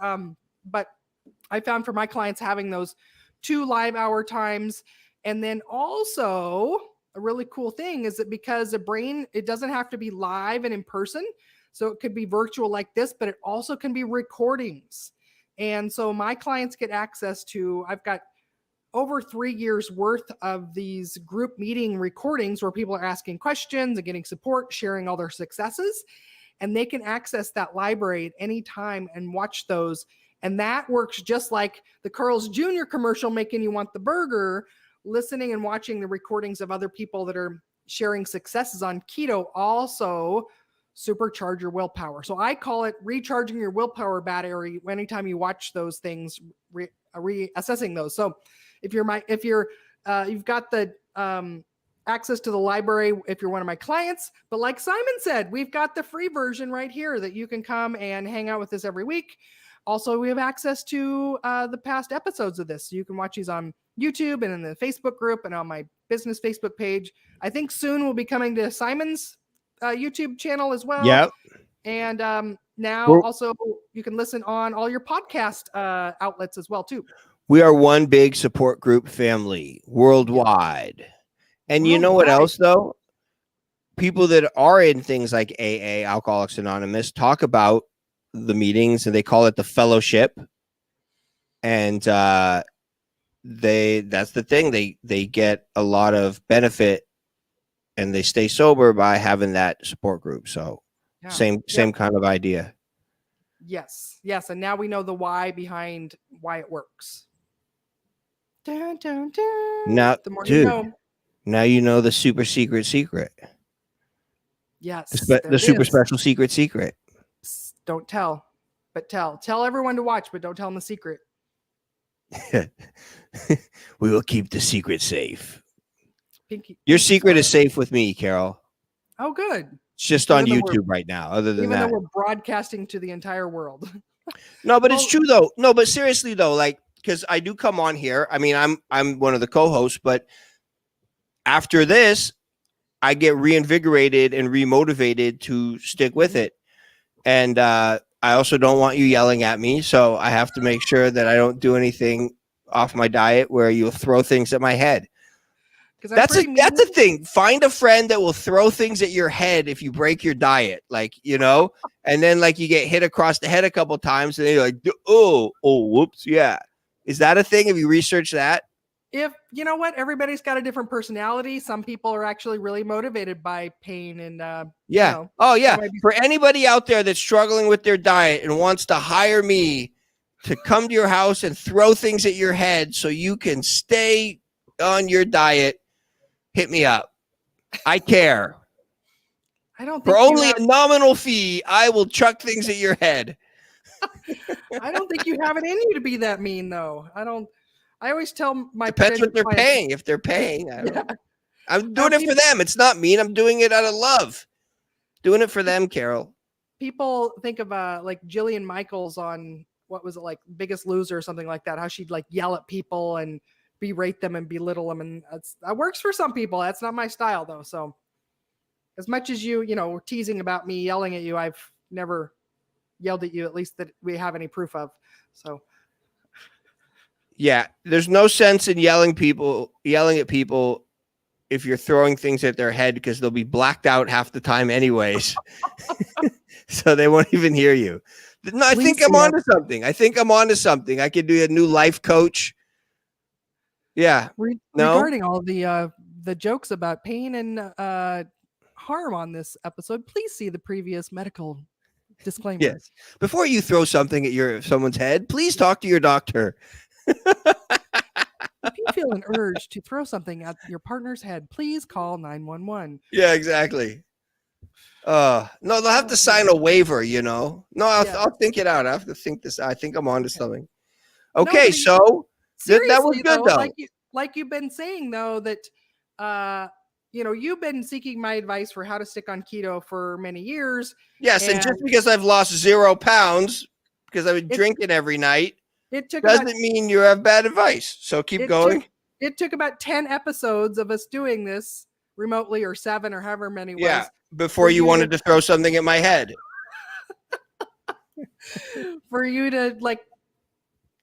I found for my clients having those 2 live hour times. And then also a really cool thing is that because the brain, it doesn't have to be live and in person. So it could be virtual like this, but it also can be recordings. And so my clients get access to, I've got over 3 years worth of these group meeting recordings where people are asking questions and getting support, sharing all their successes, and they can access that library at any time and watch those. And that works just like the Carl's Jr. commercial making you want the burger. Listening and watching the recordings of other people that are sharing successes on keto also supercharge your willpower. So I call it recharging your willpower battery anytime you watch those things, reassessing those. So if you've got the access to the library, if you're one of my clients, but like Simon said, we've got the free version right here that you can come and hang out with us every week. Also, we have access to the past episodes of this. So you can watch these on YouTube and in the Facebook group and on my business Facebook page. I think soon we'll be coming to Simon's YouTube channel as well. Yep. And now also you can listen on all your podcast outlets as well too. We are one big support group family worldwide. And you know what else though? People that are in things like AA, Alcoholics Anonymous, talk about the meetings and they call it the fellowship. And that's the thing. They get a lot of benefit and they stay sober by having that support group. So same kind of idea. Yes. And now we know the why behind why it works. Dun, dun, dun. Now, the more dude, you know. Now you know the super secret. Yes. The super special secret. Psst, don't tell, but tell everyone to watch, but don't tell them the secret. We will keep the secret safe. Your secret is safe with me, Carol. Oh, good. It's just on YouTube right now. Other than that, even though we're broadcasting to the entire world. No, but it's true though. No, but seriously though, like, because I do come on here. I mean, I'm one of the co-hosts, but after this, I get reinvigorated and remotivated to stick with it. And I also don't want you yelling at me, so I have to make sure that I don't do anything off my diet where you'll throw things at my head. That's a thing. Find a friend that will throw things at your head if you break your diet, like, you know, and then like you get hit across the head a couple times and they're like, oh, whoops. Yeah. Is that a thing? Have you researched that? If you know what, everybody's got a different personality. Some people are actually really motivated by pain and For anybody out there that's struggling with their diet and wants to hire me to come to your house and throw things at your head so you can stay on your diet, hit me up. I care. I don't think for only a nominal fee, I will chuck things at your head. I don't think you have it in you to be that mean, though. I always tell my depends what they're paying. If they're paying, I'm doing it for them. It's not mean. I'm doing it out of love. Doing it for them, Carol. People think of like Jillian Michaels on what was it, like Biggest Loser or something like that. How she'd like yell at people and berate them and belittle them, and that works for some people. That's not my style though. So as much as you were teasing about me yelling at you, I've never yelled at you, at least that we have any proof of. So yeah, there's no sense in yelling at people if you're throwing things at their head, because they'll be blacked out half the time anyways. So they won't even hear you. No, I think I'm onto something. I could do a new life coach. Yeah. Regarding all the jokes about pain and harm on this episode, please see the previous medical disclaimer. Yes. Before you throw something at someone's head, please talk to your doctor. If you feel an urge to throw something at your partner's head, please call 911. Yeah, exactly. No, they'll have to sign a waiver, No, I'll think it out. I have to think this. I think I'm onto something. Okay, so that was good though. Like you've been saying though, that you've been seeking my advice for how to stick on keto for many years. Yes, and just because I've lost 0 pounds because I've been drinking every night, doesn't mean you have bad advice. So keep going. It took about 10 episodes of us doing this remotely, or 7, or however many it was. Yeah, before you wanted to throw something at my head. For you to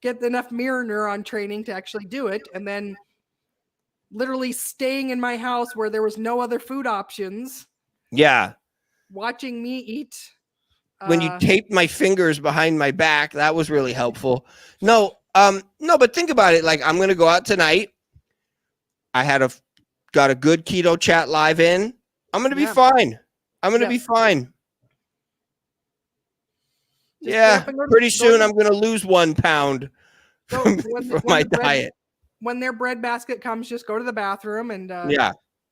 get enough mirror neuron training to actually do it, and then literally staying in my house where there was no other food options. Yeah. Watching me eat. When you taped my fingers behind my back, that was really helpful. No, but think about it. I'm going to go out tonight. I got a good keto chat live in. I'm going to be fine. Be fine. Pretty soon I'm going to lose 1 pound from my diet. When their bread basket comes, just go to the bathroom and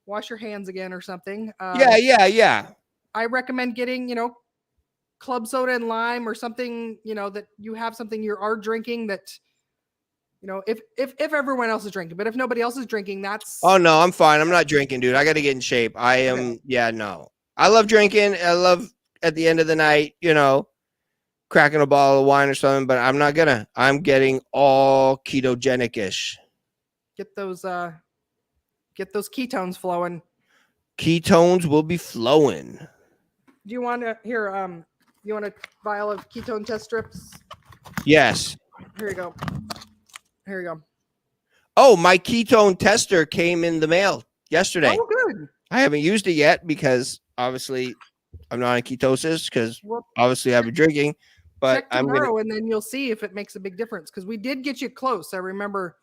wash your hands again or something. Yeah. I recommend getting, club soda and lime or something, that you have something you are drinking that, if everyone else is drinking, but if nobody else is drinking, that's. Oh no, I'm fine. I'm not drinking, dude. I got to get in shape. I am. Yeah, no. I love drinking. I love at the end of the night, cracking a bottle of wine or something, but I'm getting all ketogenic-ish. Get those ketones flowing. Ketones will be flowing. Do you want to you want a vial of ketone test strips? Yes. Here you go. Oh, my ketone tester came in the mail yesterday. Oh, good. I haven't used it yet because obviously I'm not on ketosis because obviously I've been drinking. But check tomorrow and then you'll see if it makes a big difference, because we did get you close. I remember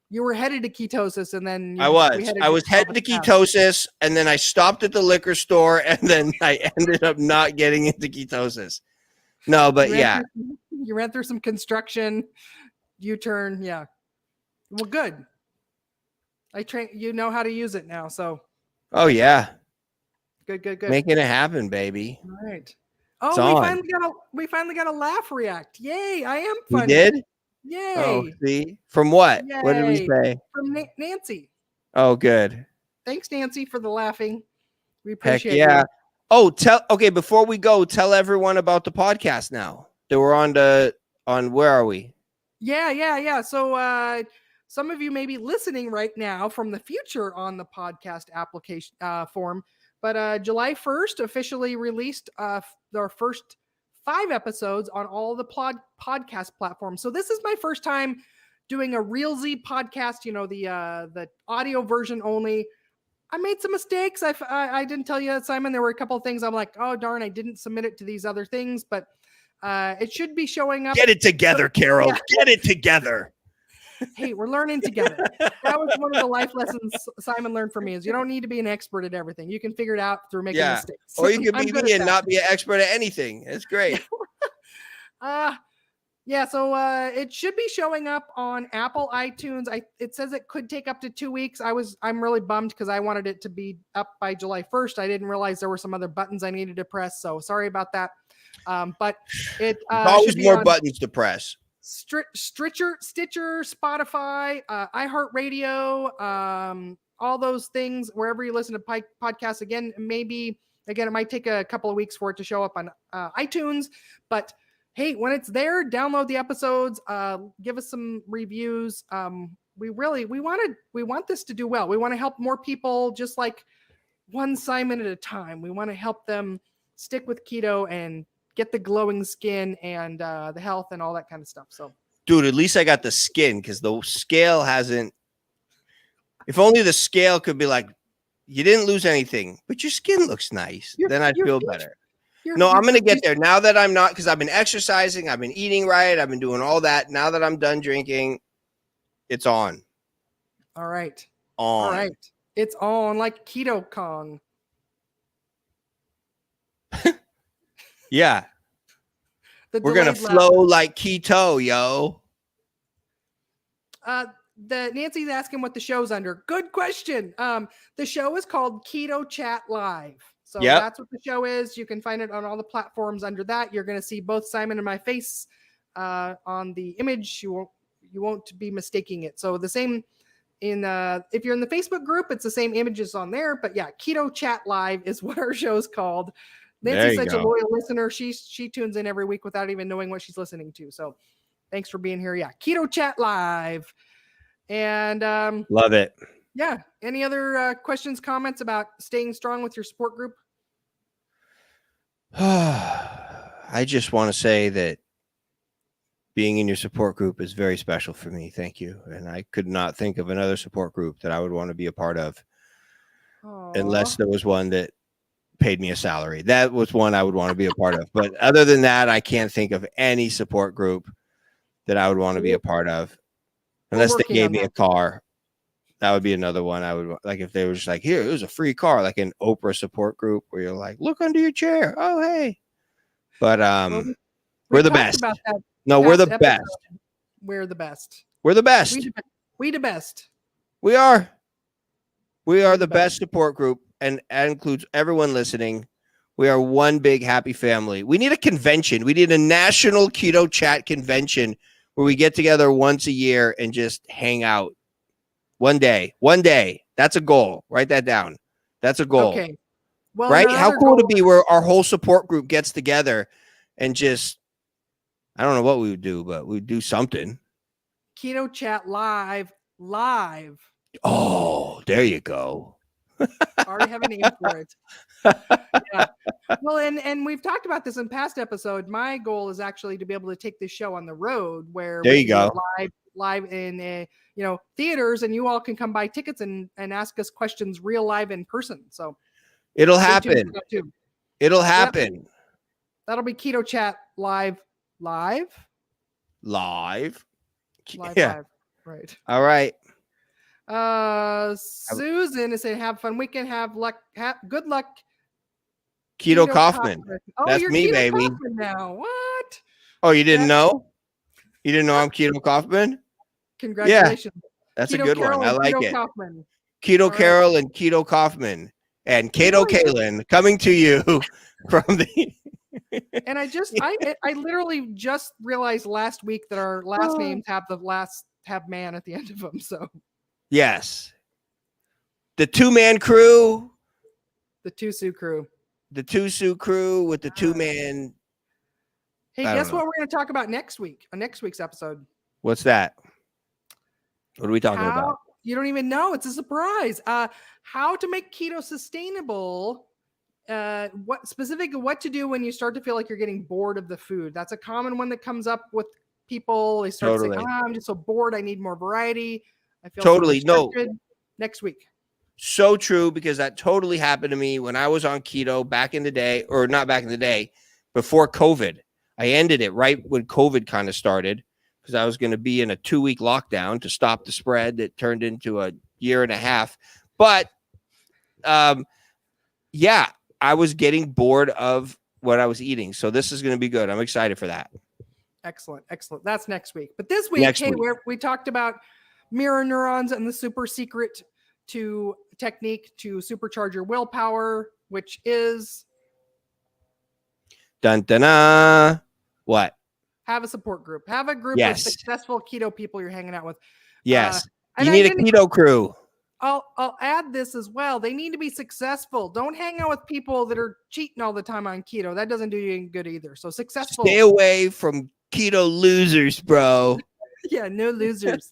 you were headed to ketosis, and then I was headed to ketosis, and then I stopped at the liquor store, and then I ended up not getting into ketosis. No, but you ran through some construction, U-turn. Yeah. Well, good. You know how to use it now. So. Oh yeah. Good. Making it happen, baby. All right. Oh, we finally got a laugh react. Yay! I am funny. We did? Yay! Oh, see? From what? Yay. What did we say? From Nancy. Oh, good. Thanks, Nancy, for the laughing. We appreciate it. Yeah. Oh, before we go, tell everyone about the podcast now. That we're on where are we? Yeah. So some of you may be listening right now from the future on the podcast application form. But July 1st officially released our first 5 episodes on all the podcast platforms. So this is my first time doing a Real Z podcast, the audio version only. I made some mistakes. I didn't tell you, Simon. There were a couple of things I'm like, oh, darn, I didn't submit it to these other things. But it should be showing up. Get it together, Carol. Yeah. Get it together. Hey, we're learning together. That was one of the life lessons Simon learned from me, is you don't need to be an expert at everything. You can figure it out through making mistakes. Or you can be me and not be an expert at anything. It's great. So it should be showing up on Apple iTunes. It says it could take up to 2 weeks. I'm really bummed because I wanted it to be up by July 1st. I didn't realize there were some other buttons I needed to press. So sorry about that. But it always more buttons to press. Stitcher, Spotify, iHeartRadio, all those things, wherever you listen to podcasts. Again, it might take a couple of weeks for it to show up on iTunes, but hey, when it's there, download the episodes, give us some reviews. we want this to do well. We want to help more people, just like one Simon at a time. We want to help them stick with keto and get the glowing skin and the health and all that kind of stuff. So, dude, at least I got the skin, because the scale hasn't. If only the scale could be like, you didn't lose anything, but your skin looks nice. Then I'd feel better. No, I'm going to get there now that I'm not, because I've been exercising, I've been eating right, I've been doing all that. Now that I'm done drinking, it's on. All right. On. All right. It's on like Keto Kong. Yeah. We're going to flow like keto, yo. The Nancy's asking what the show's under. Good question. The show is called Keto Chat Live. So that's what the show is. You can find it on all the platforms under that. You're going to see both Simon and my face on the image. You won't be mistaking it. So the same if you're in the Facebook group, it's the same images on there. But yeah, Keto Chat Live is what our show's called. Nancy's such a loyal listener. She tunes in every week without even knowing what she's listening to. So thanks for being here. Yeah, Keto Chat Live. And love it. Yeah. Any other questions, comments about staying strong with your support group? I just want to say that being in your support group is very special for me. Thank you. And I could not think of another support group that I would want to be a part of. Aww. Unless there was one that paid me a salary. That was one I would want to be a part of. But other than that, I can't think of any support group that I would want to be a part of. Unless they gave me a car. That would be another one I would like, if they were just like, here, it was a free car, like an Oprah support group where you're like, look under your chair. Oh, hey. But we're the best. No, we're the best. We're the best. We're the best. We the best. We are. We are the best support group, and that includes everyone listening. We are one big happy family. We need a convention. We need a national keto chat convention where we get together once a year and just hang out. One day. That's a goal. Write that down. That's a goal. Okay. Well, right? How cool would it be where our whole support group gets together and just, I don't know what we would do, but we'd do something. Keto Chat Live. Oh, there you go. Already have a name for it. Yeah. Well, and we've talked about this in past episodes. My goal is actually to be able to take this show on the road, where there you go, live in theaters, and you all can come buy tickets and ask us questions real live in person. So it'll happen. It'll happen. Yep. That'll be Keto Chat Live. Yeah. Live. Right. All right. Susan is saying, have fun weekend, have luck, good luck. Keto Kaufman. Oh, that's me, Keto baby. Kaufman now. What? Oh, you didn't know? You didn't know I'm Keto Kaufman? Congratulations. Yeah, that's Keto a good Carol one. I like Keto it. Kaufman. Keto Carol and Keto Kaufman and Keto Kalen coming to you from the. And I literally just realized last week that our last names have man at the end of them. So. Yes. The 2-man crew. The Tusu crew. The Tusu crew with the 2-man. Hey, guess what we're going to talk about next week on next week's episode? What's that? What are we talking about? You don't even know. It's a surprise. How to make keto sustainable. What to do when you start to feel like you're getting bored of the food. That's a common one that comes up with people. They start saying, I'm just so bored. I need more variety. I feel totally next week. So true, because that totally happened to me when I was on keto back in the day, or not back in the day, before COVID. I ended it right when COVID kind of started, because I was going to be in a 2-week lockdown to stop the spread that turned into a year and a half. But yeah, I was getting bored of what I was eating. So this is going to be good. I'm excited for that. Excellent. That's next week. But this week, we talked about mirror neurons and the super secret technique to supercharge your willpower, which is what? Have a support group. Have a group of successful keto people you're hanging out with. Yes. You need a keto crew. I'll add this as well. They need to be successful. Don't hang out with people that are cheating all the time on keto. That doesn't do you any good either. So successful. Stay away from keto losers, bro. Yeah, no losers.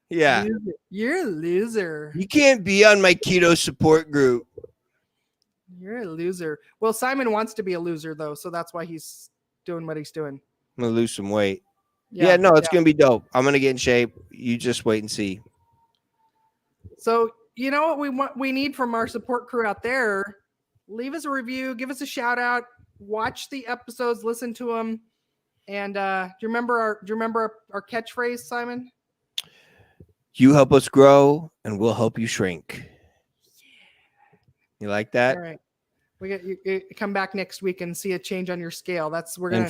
Yeah. Loser. You're a loser. You can't be on my keto support group. You're a loser. Well, Simon wants to be a loser though, so that's why he's doing what he's doing. I'm going to lose some weight. Yeah, no, it's going to be dope. I'm going to get in shape. You just wait and see. So, you know what we need from our support crew out there? Leave us a review, give us a shout out, watch the episodes, listen to them. And do you remember our catchphrase, Simon? You help us grow and we'll help you shrink. You like that? All right. We get you come back next week and see a change on your scale. We're going to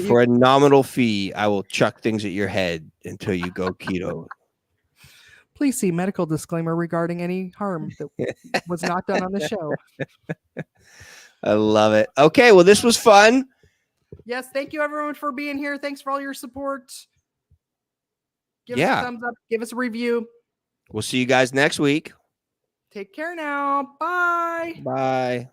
for a nominal fee, I will chuck things at your head until you go keto. Please see medical disclaimer regarding any harm that was not done on the show. I love it. Okay, well, this was fun. Yes, thank you everyone for being here. Thanks for all your support. Give us a thumbs up. Give us a review. We'll see you guys next week. Take care now. Bye. Bye.